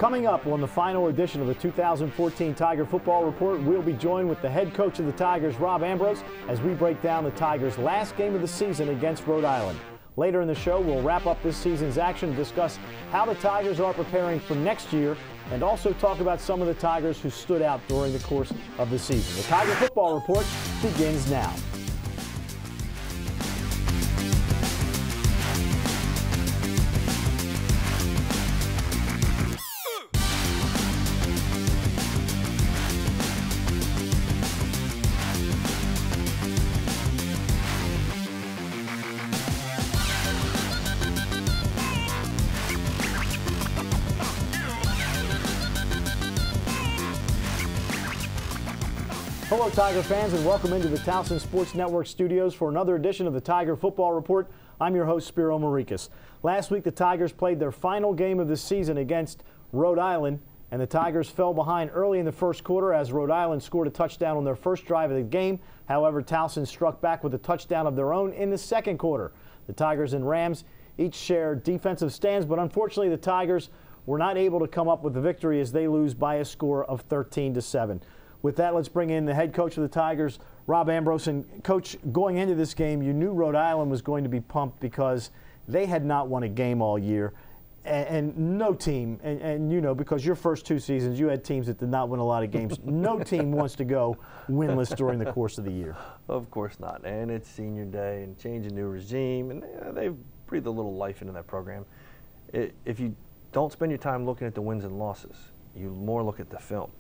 Coming up on the final edition of the 2014 Tiger Football Report, we'll be joined with the head coach of the Tigers, Rob Ambrose, as we break down the Tigers' last game of the season against Rhode Island. Later in the show, we'll wrap up this season's action and discuss how the Tigers are preparing for next year, and also talk about some of the Tigers who stood out during the course of the season. The Tiger Football Report begins now. Hello, Tiger fans, and welcome into the Towson Sports Network studios for another edition of the Tiger Football Report. I'm your host, Spiro Marikas. Last week, the Tigers played their final game of the season against Rhode Island, and the Tigers fell behind early in the first quarter as Rhode Island scored a touchdown on their first drive of the game. However, Towson struck back with a touchdown of their own in the second quarter. The Tigers and Rams each shared defensive stands, but unfortunately, the Tigers were not able to come up with the victory as they lose by a score of 13-7. With that, let's bring in the head coach of the Tigers, Rob Ambrose. And Coach, going into this game, you knew Rhode Island was going to be pumped because they had not won a game all year. And no team, and you know, because your first two seasons, you had teams that did not win a lot of games. No team wants to go winless during the course of the year. Of course not. And it's senior day and change a new regime, and they've breathed a little life into that program. If you don't spend your time looking at the wins and losses, you more look at the film.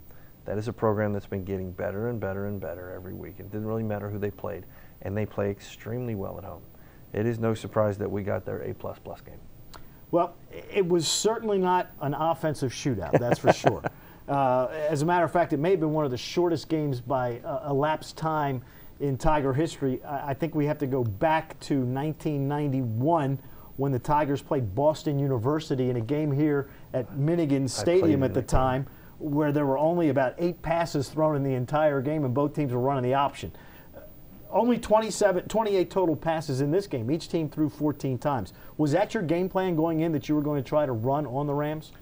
That is a program that's been getting better and better and better every week. It didn't really matter who they played, and they play extremely well at home. It is no surprise that we got their A++ game. Well, it was certainly not an offensive shootout, that's for sure. As a matter of fact, it may have been one of the shortest games by elapsed time in Tiger history. I think we have to go back to 1991 when the Tigers played Boston University in a game here at Minnigan Stadium at the time, where there were only about 8 passes thrown in the entire game and both teams were running the option. Only 28 total passes in this game. Each team threw 14 times. Was that your game plan going in, that you were going to try to run on the Rams?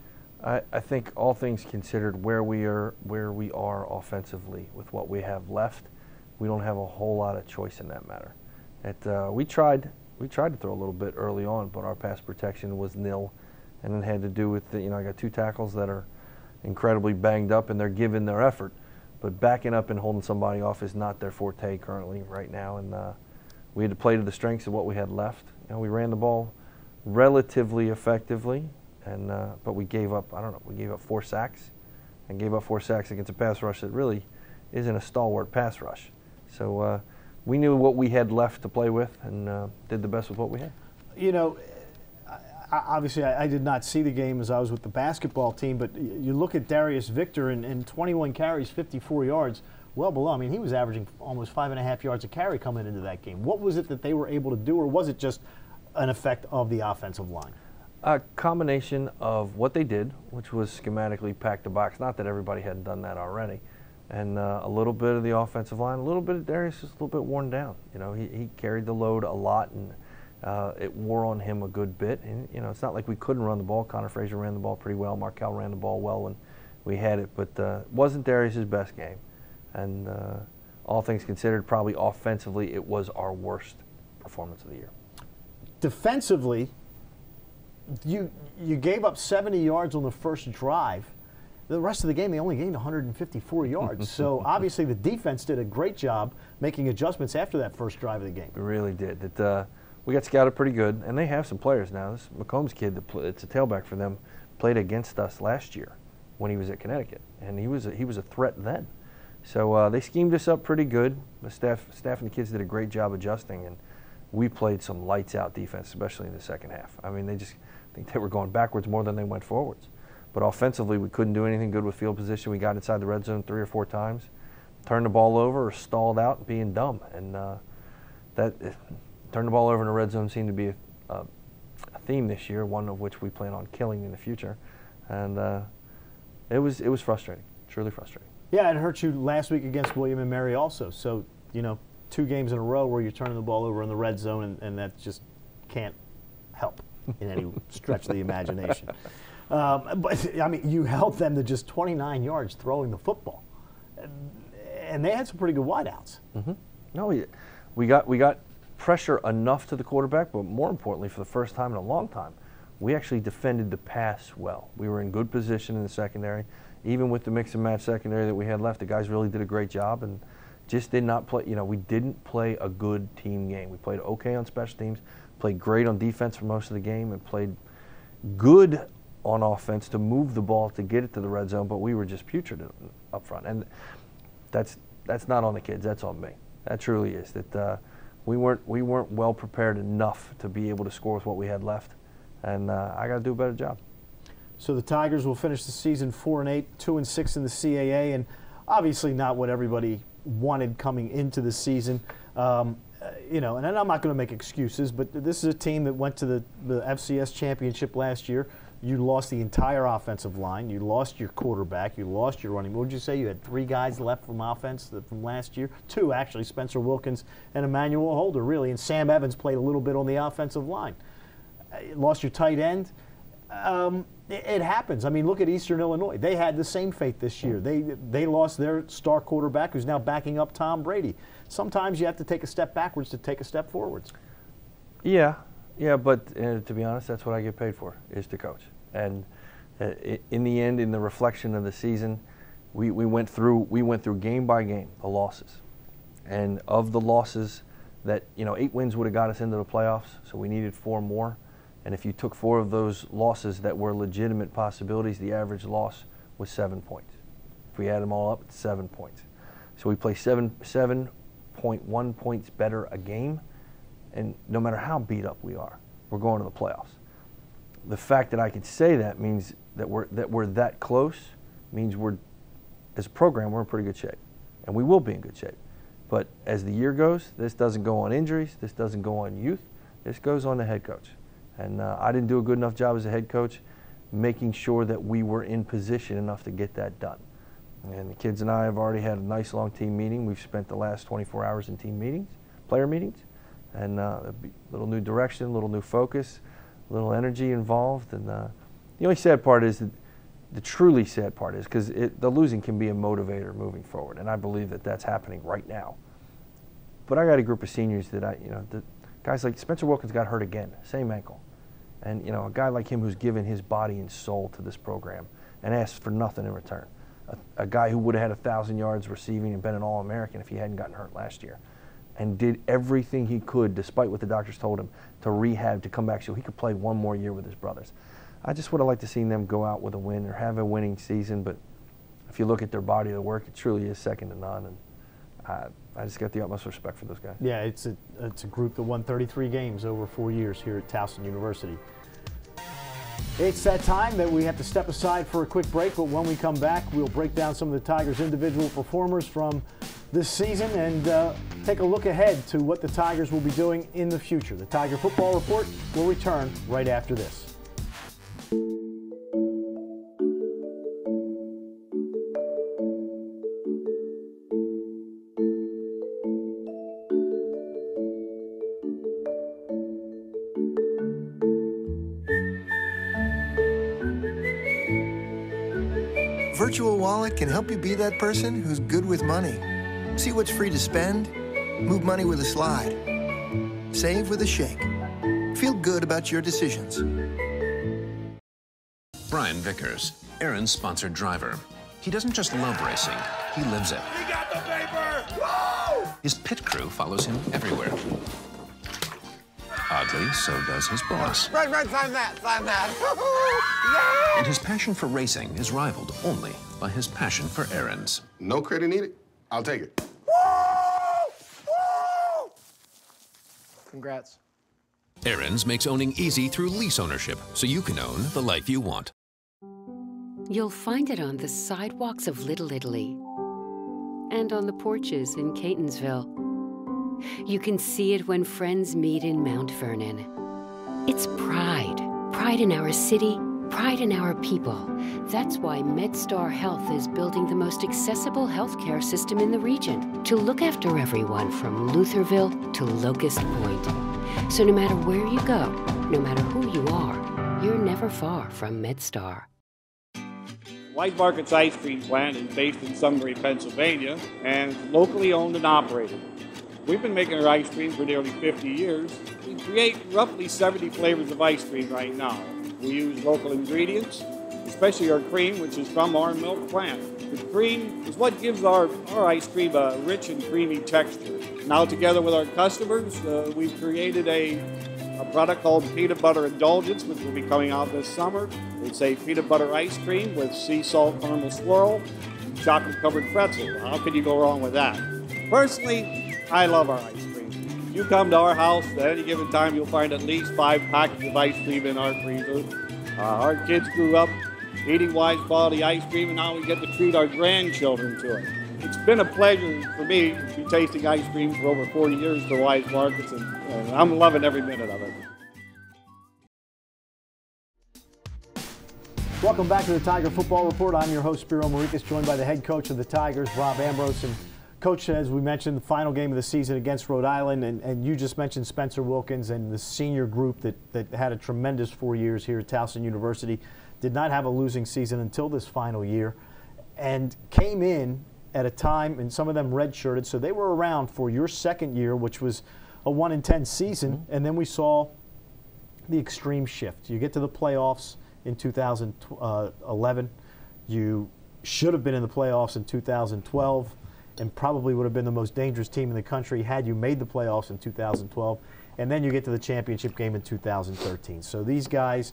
I think all things considered, where we are offensively with what we have left, we don't have a whole lot of choice in that matter. We tried to throw a little bit early on, but our pass protection was nil, and it had to do with I got 2 tackles that are incredibly banged up, and they're giving their effort, but backing up and holding somebody off is not their forte currently right now, and we had to play to the strengths of what we had left. We ran the ball relatively effectively, and but we gave up, we gave up 4 sacks, and gave up 4 sacks against a pass rush that really isn't a stalwart pass rush. So we knew what we had left to play with, and did the best with what we had. You know, obviously, I did not see the game as I was with the basketball team, but you look at Darius Victor and 21 carries, 54 yards, well below. I mean, he was averaging almost 5.5 yards a carry coming into that game. What was it that they were able to do, or was it just an effect of the offensive line? A combination of what they did, which was schematically pack the box. Not that everybody hadn't done that already. And a little bit of the offensive line, a little bit of Darius is a little bit worn down. He carried the load a lot, and it wore on him a good bit. And it's not like we couldn't run the ball. Connor Frazier ran the ball pretty well. Markel ran the ball well when we had it, but it wasn't Darius's best game. And all things considered, probably offensively, it was our worst performance of the year. Defensively, you gave up 70 yards on the first drive. The rest of the game, they only gained 154 yards. So obviously, the defense did a great job making adjustments after that first drive of the game. We really did. We got scouted pretty good, and they have some players now. This McCombs kid, it's a tailback for them, played against us last year when he was at Connecticut, and he was a threat then. So they schemed us up pretty good. The staff and the kids did a great job adjusting, and we played some lights-out defense, especially in the second half. I mean, I think they were going backwards more than they went forwards. But offensively, we couldn't do anything good with field position. We got inside the red zone 3 or 4 times, turned the ball over or stalled out being dumb, and turn the ball over in the red zone seemed to be a theme this year, one of which we plan on killing in the future. And it was frustrating, truly frustrating. Yeah, it hurt you last week against William and Mary also. So, 2 games in a row where you're turning the ball over in the red zone, and that just can't help in any stretch of the imagination. But, I mean, you held them to just 29 yards throwing the football. And they had some pretty good wideouts. Mm-hmm. No, we got pressure enough to the quarterback, but more importantly, for the first time in a long time, we actually defended the pass well. We were in good position in the secondary. Even with the mix and match secondary that we had left, the guys really did a great job and just did not play, we didn't play a good team game. We played okay on special teams, played great on defense for most of the game, and played good on offense to move the ball to get it to the red zone, but we were just putrid up front. And that's not on the kids, that's on me. That truly is. That we weren't well prepared enough to be able to score with what we had left, and I got to do a better job. So the Tigers will finish the season 4-8, 2-6 in the CAA, and obviously not what everybody wanted coming into the season. And I'm not going to make excuses, but this is a team that went to the FCS championship last year. You lost the entire offensive line. You lost your quarterback. You lost your running. What would you say? You had 3 guys left from offense from last year? 2, actually, Spencer Wilkins and Emmanuel Holder, really. And Sam Evans played a little bit on the offensive line. You lost your tight end. It happens. I mean, look at Eastern Illinois. They had the same fate this year. They lost their star quarterback who's now backing up Tom Brady. Sometimes you have to take a step backwards to take a step forwards. Yeah, but to be honest, that's what I get paid for, is to coach. And in the end, in the reflection of the season, we went through game by game the losses. And of the losses that, 8 wins would have got us into the playoffs, so we needed 4 more. And if you took 4 of those losses that were legitimate possibilities, the average loss was 7 points. If we add them all up, it's 7 points. So we play 7.1 points better a game, and no matter how beat up we are, we're going to the playoffs. The fact that I can say that means that we're that close, means as a program, we're in pretty good shape, and we will be in good shape. But as the year goes, this doesn't go on injuries, this doesn't go on youth, this goes on the head coach. And I didn't do a good enough job as a head coach making sure that we were in position enough to get that done. And the kids and I have already had a nice long team meeting. We've spent the last 24 hours in team meetings, player meetings, and a little new direction, a little new focus, a little energy involved. And the only sad part is the truly sad part is because the losing can be a motivator moving forward, and I believe that that's happening right now. But I got a group of seniors that the guys like Spencer Wilkins got hurt again, same ankle. And, a guy like him who's given his body and soul to this program and asked for nothing in return. A guy who would have had 1,000 yards receiving and been an All-American if he hadn't gotten hurt last year. And did everything he could, despite what the doctors told him, to rehab, to come back so he could play 1 more year with his brothers. I just would have liked to see them go out with a win or have a winning season, but if you look at their body of work, it truly is second to none. And I just got the utmost respect for those guys. Yeah, it's a group that won 33 games over 4 years here at Towson University. It's that time that we have to step aside for a quick break, but when we come back, we'll break down some of the Tigers' individual performers from this season and take a look ahead to what the Tigers will be doing in the future. The Tiger Football Report will return right after this. Virtual Wallet can help you be that person who's good with money. See what's free to spend, move money with a slide, save with a shake. Feel good about your decisions. Brian Vickers, Aaron's sponsored driver. He doesn't just love racing, he lives it. He got the paper! Woo! His pit crew follows him everywhere. Oddly, so does his boss. Right, sign that. And his passion for racing is rivaled only by his passion for errands. No credit needed. I'll take it. Woo! Congrats. Aaron's makes owning easy through lease ownership, so you can own the life you want. You'll find it on the sidewalks of Little Italy and on the porches in Catonsville. You can see it when friends meet in Mount Vernon. It's pride. Pride in our city, pride in our people. That's why MedStar Health is building the most accessible healthcare system in the region to look after everyone from Lutherville to Locust Point. So no matter where you go, no matter who you are, you're never far from MedStar. Wise Markets Ice Cream Plant is based in Sunbury, Pennsylvania, and it's locally owned and operated. We've been making our ice cream for nearly 50 years. We create roughly 70 flavors of ice cream right now. We use local ingredients, especially our cream, which is from our milk plant. The cream is what gives our ice cream a rich and creamy texture. Now, together with our customers, we've created a product called Peanut Butter Indulgence, which will be coming out this summer. It's a peanut butter ice cream with sea salt caramel swirl, chocolate-covered pretzel. How could you go wrong with that? Personally, I love our ice cream. If you come to our house at any given time, you'll find at least 5 packages of ice cream in our freezer. Our kids grew up eating Wise quality ice cream, and now we get to treat our grandchildren to it. It's been a pleasure for me to be tasting ice cream for over 40 years for Wise Markets, and I'm loving every minute of it. Welcome back to the Tiger Football Report. I'm your host, Spiro Maurikas, joined by the head coach of the Tigers, Rob Ambrose. And Coach, as we mentioned, the final game of the season against Rhode Island, and you just mentioned Spencer Wilkins and the senior group that had a tremendous 4 years here at Towson University, did not have a losing season until this final year, and came in at a time, and some of them redshirted, so they were around for your second year, which was a 1-10 season, and then we saw the extreme shift. You get to the playoffs in 2011. You should have been in the playoffs in 2012 and probably would have been the most dangerous team in the country had you made the playoffs in 2012. And then you get to the championship game in 2013. So these guys,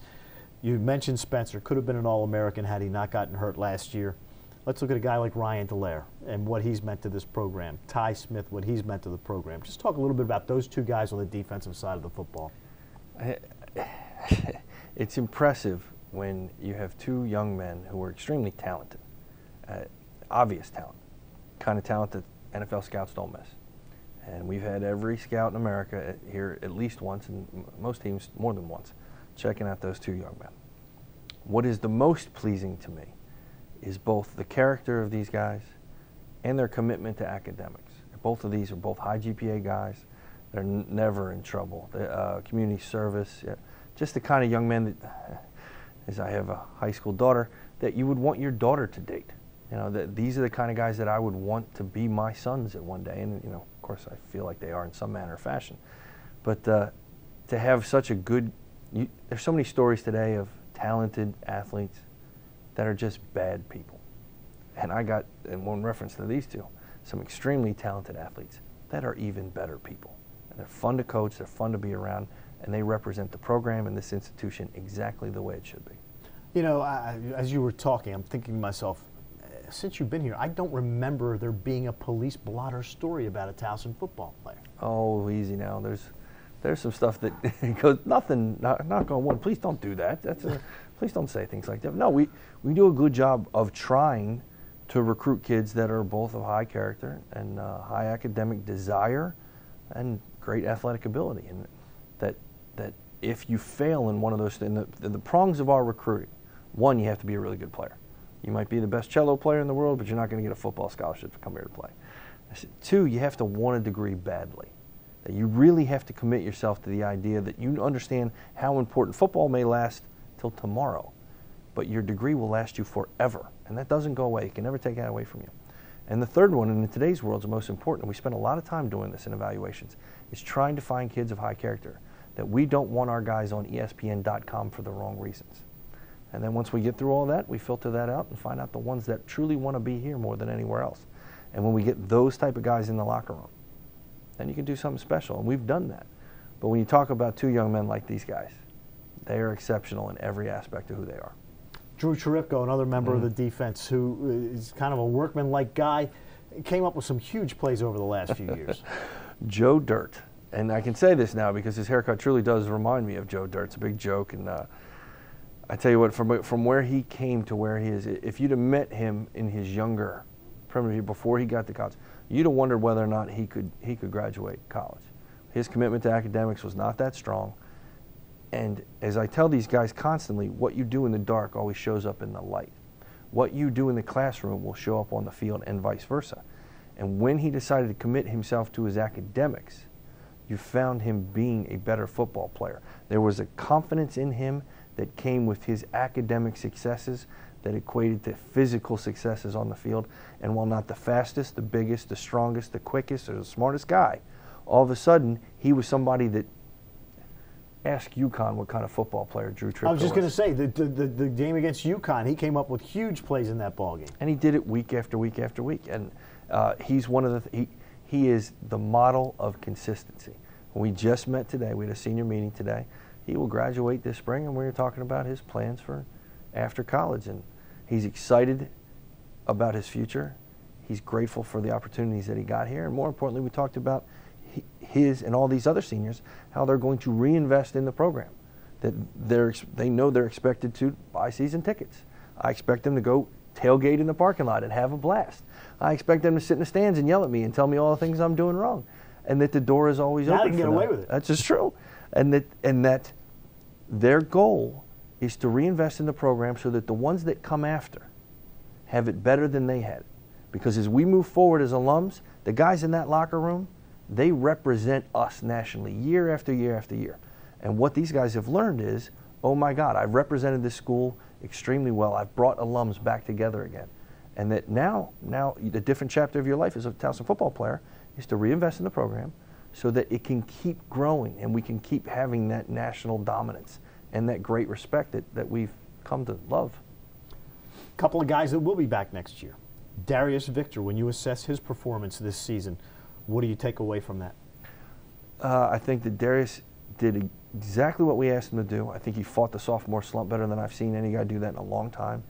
you mentioned Spencer, could have been an All-American had he not gotten hurt last year. Let's look at a guy like Ryan Dallaire and what he's meant to this program. Ty Smith, what he's meant to the program. Just talk a little bit about those two guys on the defensive side of the football. It's impressive when you have two young men who are extremely talented, obvious talent, kind of talent that NFL scouts don't miss. And we've had every scout in America here at least once, and most teams more than once, checking out those two young men. What is the most pleasing to me is both the character of these guys and their commitment to academics. Both of these are both high GPA guys. They're never in trouble. Community service, just the kind of young men that, as I have a high school daughter, that you would want your daughter to date. You know, these are the kind of guys that I would want to be my sons at one day. And, you know, of course, I feel like they are in some manner or fashion. But to have such a good, there's so many stories today of talented athletes that are just bad people. And I got, in one reference to these two, some extremely talented athletes that are even better people. And they're fun to coach, they're fun to be around, and they represent the program and this institution exactly the way it should be. You know, as you were talking, I'm thinking to myself, since you've been here, I don't remember there being a police blotter story about a Towson football player. Oh, easy now. There's some stuff that goes, nothing, knock on wood, please don't do that. Please don't say things like that. No, we do a good job of trying to recruit kids that are both of high character and high academic desire and great athletic ability. And that if you fail in one of those, in the prongs of our recruiting, one, you have to be a really good player. You might be the best cello player in the world, but you're not going to get a football scholarship to come here to play. Two, you have to want a degree badly. That you really have to commit yourself to the idea that you understand how important football may last till tomorrow, but your degree will last you forever, and that doesn't go away. You can never take that away from you. And the third one, and in today's world is the most important, we spend a lot of time doing this in evaluations, is trying to find kids of high character, that we don't want our guys on ESPN.com for the wrong reasons. And then once we get through all that, we filter that out and find out the ones that truly want to be here more than anywhere else. And when we get those type of guys in the locker room, then you can do something special, and we've done that. But when you talk about two young men like these guys, they are exceptional in every aspect of who they are. Drew Cheripko, another member of the defense, who is kind of a workman-like guy, came up with some huge plays over the last few years. Joe Dirt, and I can say this now because his haircut truly does remind me of Joe Dirt. It's a big joke, and I tell you what, from where he came to where he is, if you'd have met him in his younger primitive year before he got to college, you'd have wondered whether or not he could graduate college. His commitment to academics was not that strong. And as I tell these guys constantly, what you do in the dark always shows up in the light. What you do in the classroom will show up on the field and vice versa. And when he decided to commit himself to his academics, you found him being a better football player. There was a confidence in him that came with his academic successes that equated to physical successes on the field. And while not the fastest, the biggest, the strongest, the quickest, or the smartest guy, all of a sudden he was somebody that ask UConn what kind of football player Drew Tripka was. I was just going to say, the game against UConn, he came up with huge plays in that ball game. And he did it week after week after week. And he's one of the, he is the model of consistency. We just met today. We had a senior meeting today. He will graduate this spring, and we were talking about his plans for after college. And he's excited about his future. He's grateful for the opportunities that he got here. And more importantly, we talked about his and all these other seniors, how they're going to reinvest in the program. That they know they're expected to buy season tickets. I expect them to go tailgate in the parking lot and have a blast. I expect them to sit in the stands and yell at me and tell me all the things I'm doing wrong. And that the door is always open. Now they can get away with it. That's just true. And that their goal is to reinvest in the program so that the ones that come after have it better than they had. Because as we move forward as alums, the guys in that locker room, they represent us nationally year after year after year. And what these guys have learned is, oh my God, I've represented this school extremely well. I've brought alums back together again. And that now the different chapter of your life as a Towson football player is to reinvest in the program so that it can keep growing and we can keep having that national dominance and that great respect that we've come to love. A couple of guys that will be back next year. Darius Victor, when you assess his performance this season, what do you take away from that? I think that Darius did exactly what we asked him to do. I think he fought the sophomore slump better than I've seen any guy do that in a long time.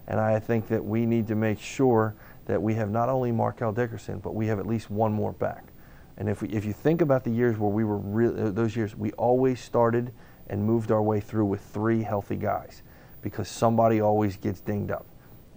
And I think that we need to make sure that we have not only Markel Dickerson, but we have at least one more back. And if you think about the years where we were those years, we always started and moved our way through with 3 healthy guys because somebody always gets dinged up.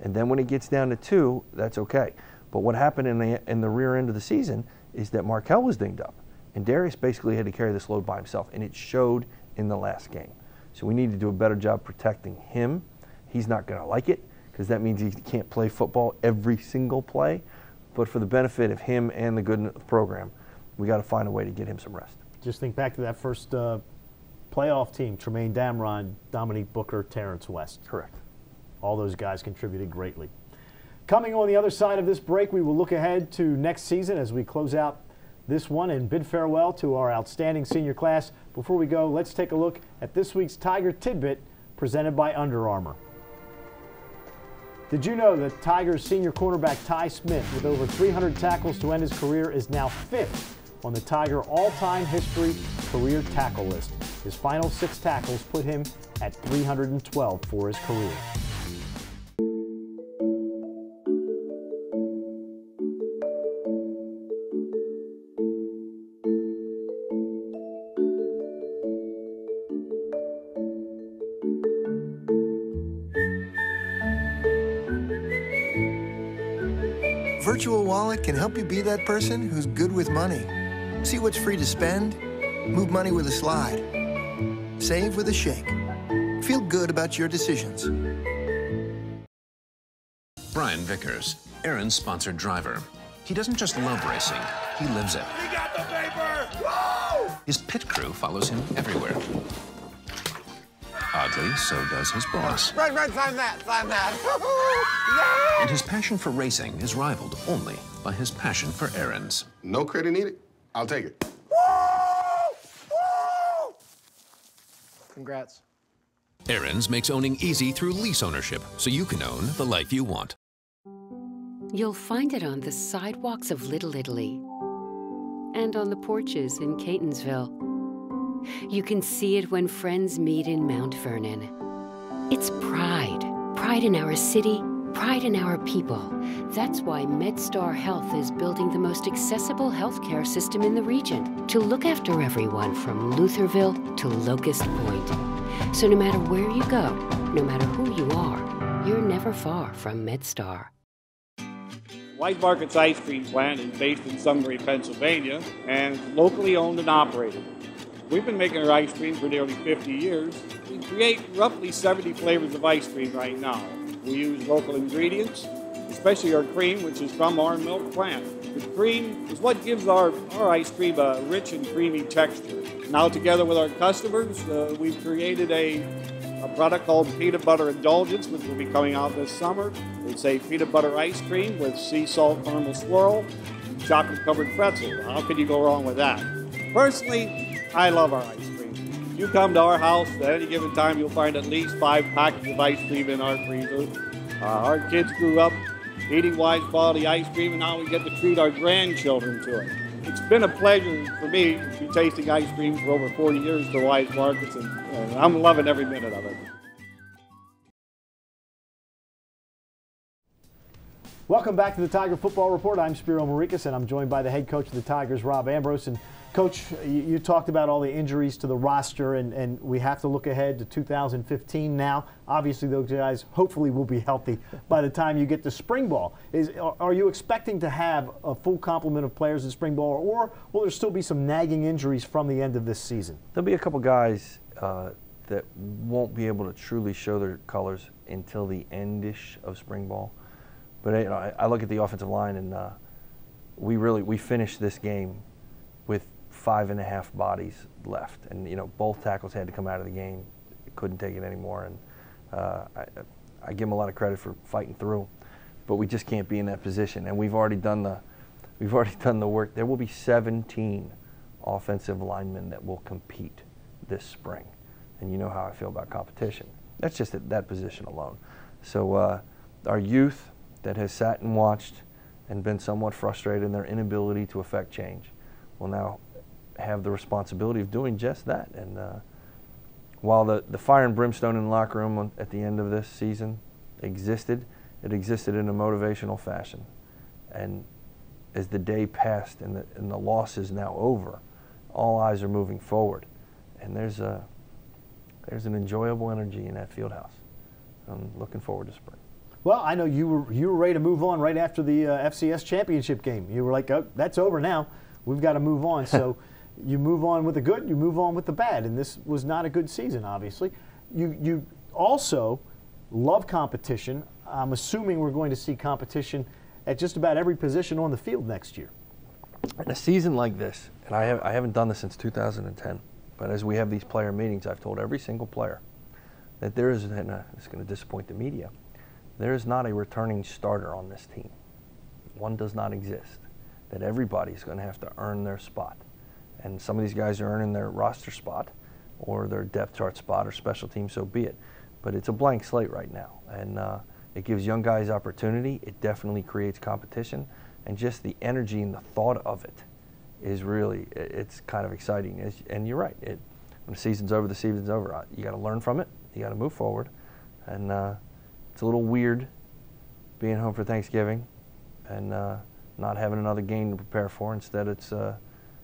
And then when it gets down to 2, that's okay. But what happened in the rear end of the season is that Markel was dinged up. And Darius basically had to carry this load by himself, and it showed in the last game. So we need to do a better job protecting him. He's not going to like it because that means he can't play football every single play. But for the benefit of him and the good of the program, we got to find a way to get him some rest. Just think back to that first playoff team, Tremaine Damron, Dominique Booker, Terrence West. Correct. All those guys contributed greatly. Coming on the other side of this break, we will look ahead to next season as we close out this one and bid farewell to our outstanding senior class. Before we go, let's take a look at this week's Tiger Tidbit presented by Under Armour. Did you know that Tigers senior cornerback Ty Smith, with over 300 tackles to end his career, is now 5th on the Tiger all-time history career tackle list? His final 6 tackles put him at 312 for his career. Virtual Wallet can help you be that person who's good with money. See what's free to spend, move money with a slide, save with a shake. Feel good about your decisions. Brian Vickers, Aaron's sponsored driver. He doesn't just love racing, he lives it. We got the paper! Woo! His pit crew follows him everywhere. Oddly, so does his boss. Red, sign that, sign that. And his passion for racing is rivaled only by his passion for errands. No credit needed. I'll take it. Woo! Woo! Congrats. Aaron's makes owning easy through lease ownership, so you can own the life you want. You'll find it on the sidewalks of Little Italy and on the porches in Catonsville. You can see it when friends meet in Mount Vernon. It's pride. Pride in our city, pride in our people. That's why MedStar Health is building the most accessible healthcare system in the region to look after everyone from Lutherville to Locust Point. So no matter where you go, no matter who you are, you're never far from MedStar. White Market's ice cream plant is based in Sunbury, Pennsylvania, and it's locally owned and operated. We've been making our ice cream for nearly 50 years. We create roughly 70 flavors of ice cream right now. We use local ingredients, especially our cream, which is from our milk plant. The cream is what gives our ice cream a rich and creamy texture. Now, together with our customers, we've created a a product called Peanut Butter Indulgence, which will be coming out this summer. It's a peanut butter ice cream with sea salt caramel swirl, chocolate-covered pretzel. How could you go wrong with that? Personally, I love our ice cream. If you come to our house at any given time, you'll find at least 5 packets of ice cream in our freezer. Our kids grew up eating Wise quality ice cream, and now we get to treat our grandchildren to it. It's been a pleasure for me to be tasting ice cream for over 40 years at Wise Markets, and I'm loving every minute of it. Welcome back to the Tiger Football Report. I'm Spiro Maurikas, and I'm joined by the head coach of the Tigers, Rob Ambrose. And Coach, you talked about all the injuries to the roster, and we have to look ahead to 2015 now. Obviously, those guys hopefully will be healthy by the time you get to spring ball. Are you expecting to have a full complement of players in spring ball, or will there still be some nagging injuries from the end of this season? There'll be a couple guys that won't be able to truly show their colors until the end-ish of spring ball. But I look at the offensive line, and we finished this game with 5.5 bodies left, and both tackles had to come out of the game. Couldn't take it anymore, and I give them a lot of credit for fighting through, but we just can't be in that position. And we've already done the work. There will be 17 offensive linemen that will compete this spring, and you know how I feel about competition. That's just at that position alone. So our youth that has sat and watched and been somewhat frustrated in their inability to affect change will now have the responsibility of doing just that. And while the fire and brimstone in the locker room at the end of this season existed, it existed in a motivational fashion. And as the day passed and the loss is now over, all eyes are moving forward. And there's an enjoyable energy in that field house. I'm looking forward to spring. Well, I know you were ready to move on right after the FCS championship game. You were like, oh, that's over now. We've got to move on. So you move on with the good, you move on with the bad. And this was not a good season, obviously. You also love competition. I'm assuming we're going to see competition at just about every position on the field next year. In a season like this, and I haven't done this since 2010, but as we have these player meetings, I've told every single player that there is, and it's going to disappoint the media, there is not a returning starter on this team. One does not exist. That everybody's going to have to earn their spot. And some of these guys are earning their roster spot or their depth chart spot or special team, so be it. But it's a blank slate right now. And it gives young guys opportunity. It definitely creates competition. And just the energy and the thought of it is really, it's kind of exciting. And you're right. When the season's over, the season's over. You got to learn from it. You got to move forward. And it's a little weird being home for Thanksgiving and not having another game to prepare for. Instead, it's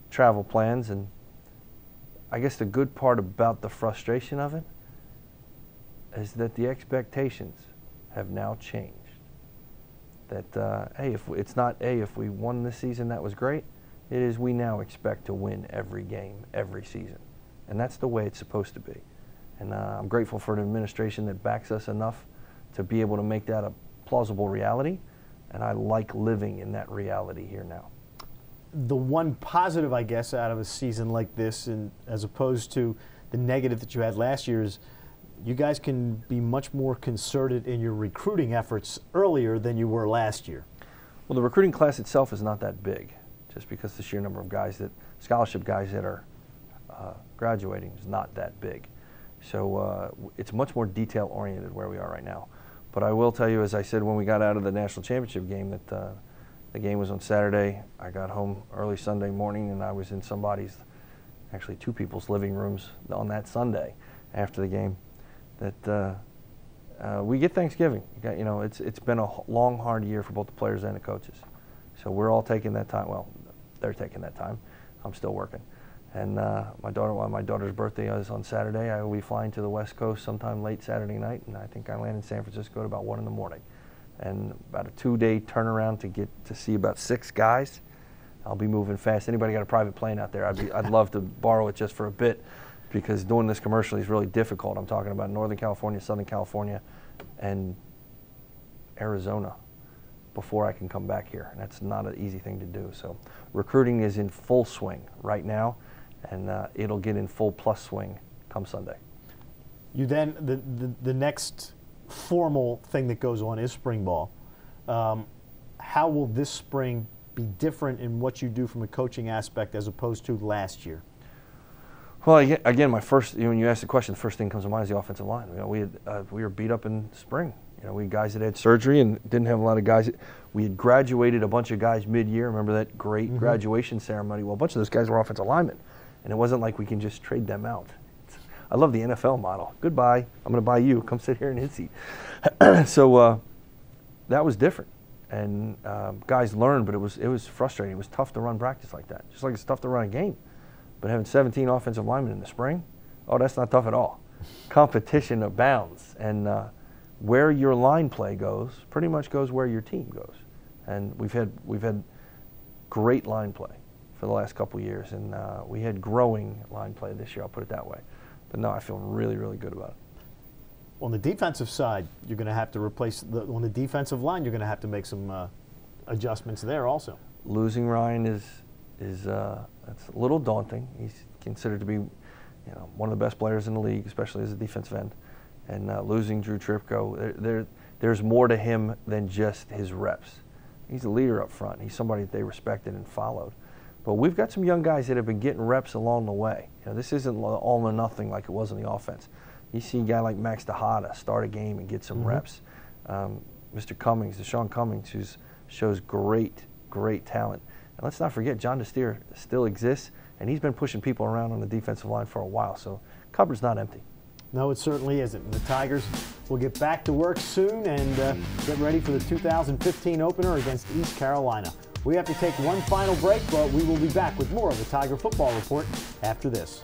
travel plans. And I guess the good part about the frustration of it is that the expectations have now changed. That, hey, if we won this season, that was great. It is we now expect to win every game, every season. And that's the way it's supposed to be. And I'm grateful for an administration that backs us enough to be able to make that a plausible reality, and I like living in that reality here now. The one positive, I guess, out of a season like this, and as opposed to the negative that you had last year, is you guys can be much more concerted in your recruiting efforts earlier than you were last year. Well, the recruiting class itself is not that big, just because the sheer number of guys scholarship guys that are graduating is not that big. So it's much more detail-oriented where we are right now. But I will tell you, as I said when we got out of the national championship game, that the game was on Saturday. I got home early Sunday morning, and I was in actually two people's living rooms on that Sunday after the game. That we get Thanksgiving. It's been a long, hard year for both the players and the coaches. So we're all taking that time. Well, they're taking that time. I'm still working. And my daughter's birthday is on Saturday. I will be flying to the West Coast sometime late Saturday night, and I think I land in San Francisco at about 1 in the morning. And about a 2-day turnaround to get to see about 6 guys. I'll be moving fast. Anybody got a private plane out there? I'd love to borrow it just for a bit, because doing this commercially is really difficult. I'm talking about Northern California, Southern California, and Arizona before I can come back here. And that's not an easy thing to do. So recruiting is in full swing right now, and it'll get in full plus swing come Sunday. You then the next formal thing that goes on is spring ball. How will this spring be different in what you do from a coaching aspect as opposed to last year? Well, again, when you ask the question, the first thing that comes to mind is the offensive line. We were beat up in spring. We had guys that had surgery and didn't have a lot of guys. We had graduated a bunch of guys mid-year. Remember that great graduation ceremony? Well, a bunch of those guys were offensive linemen, and it wasn't like we can just trade them out. I love the NFL model. Goodbye, I'm going to buy you. Come sit here in his seat. So that was different, and guys learned, but it was frustrating. It was tough to run practice like that, just like it's tough to run a game. But having 17 offensive linemen in the spring, oh, that's not tough at all. Competition abounds, and where your line play goes pretty much goes where your team goes. And we've had great line play for the last couple of years, and we had growing line play this year. I'll put it that way. But no, I feel really, really good about it. On the defensive side, you're going to have to replace on the defensive line. You're going to have to make some adjustments there also. Losing Ryan is that's a little daunting. He's considered to be, one of the best players in the league, especially as a defensive end. And losing Drew Tripko, there's more to him than just his reps. He's a leader up front. He's somebody that they respected and followed. But we've got some young guys that have been getting reps along the way. This isn't all or nothing like it was in the offense. You see a guy like Max Tejada start a game and get some reps. Mr. Cummings, Deshaun Cummings, who shows great talent. And let's not forget, John DeSteer still exists, and he's been pushing people around on the defensive line for a while. So cupboard's not empty. No, it certainly isn't. The Tigers will get back to work soon and get ready for the 2015 opener against East Carolina. We have to take one final break, but we will be back with more of the Tiger Football Report after this.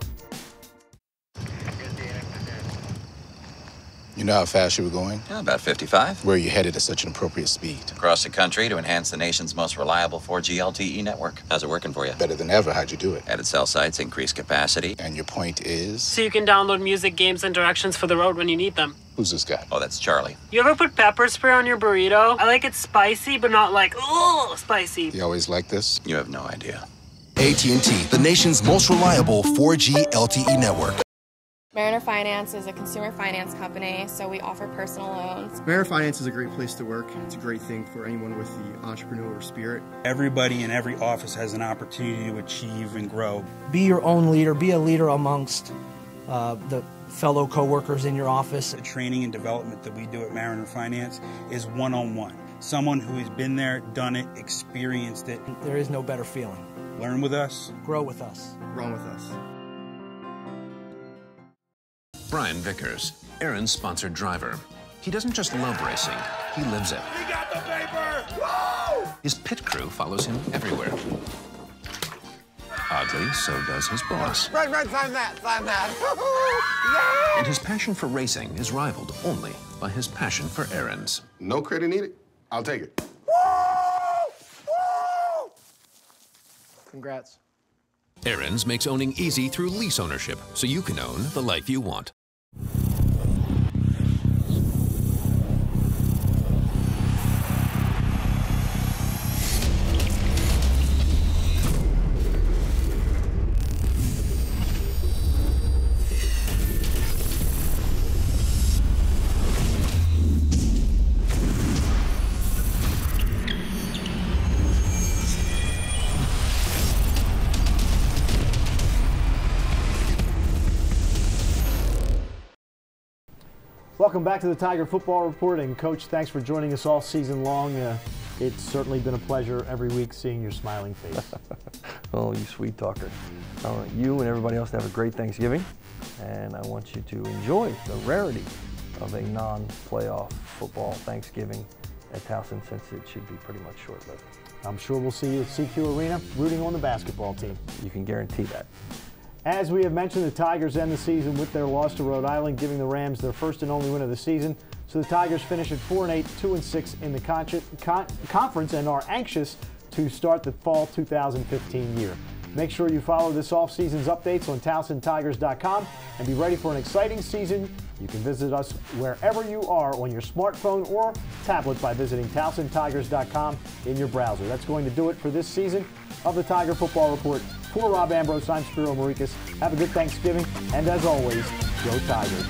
You know how fast you were going? Yeah, about 55. Where are you headed at such an appropriate speed? Across the country to enhance the nation's most reliable 4G LTE network. How's it working for you? Better than ever. How'd you do it? Added cell sites, increased capacity. And your point is? So you can download music, games, and directions for the road when you need them. Who's this guy? Oh, that's Charlie. You ever put pepper spray on your burrito? I like it spicy, but not like, ooh, spicy. You always like this? You have no idea. AT&T, the nation's most reliable 4G LTE network. Mariner Finance is a consumer finance company, so we offer personal loans. Mariner Finance is a great place to work. It's a great thing for anyone with the entrepreneurial spirit. Everybody in every office has an opportunity to achieve and grow. Be your own leader. Be a leader amongst the fellow coworkers in your office. The training and development that we do at Mariner Finance is one-on-one. Someone who has been there, done it, experienced it. There is no better feeling. Learn with us. Grow with us. Run with us. Brian Vickers, Aaron's sponsored driver. He doesn't just love racing, he lives it. We got the paper! Woo! His pit crew follows him everywhere. Oddly, so does his boss. Red, sign that, sign that. And his passion for racing is rivaled only by his passion for errands. No credit needed. I'll take it. Woo! Woo! Congrats. Aaron's makes owning easy through lease ownership, so you can own the life you want. Welcome back to the Tiger Football Report, and Coach, thanks for joining us all season long. It's certainly been a pleasure every week seeing your smiling face. Oh, you sweet talker. I want you and everybody else to have a great Thanksgiving, and I want you to enjoy the rarity of a non-playoff football Thanksgiving at Towson, since it should be pretty much short-lived. I'm sure we'll see you at CQ Arena rooting on the basketball team. You can guarantee that. As we have mentioned, the Tigers end the season with their loss to Rhode Island, giving the Rams their first and only win of the season. So the Tigers finish at 4-8, 2-6 in the conference, and are anxious to start the fall 2015 year. Make sure you follow this off-season's updates on TowsonTigers.com and be ready for an exciting season. You can visit us wherever you are on your smartphone or tablet by visiting TowsonTigers.com in your browser. That's going to do it for this season of the Tiger Football Report. For Rob Ambrose, I'm Spiro Marikas. Have a good Thanksgiving, and as always, go Tigers.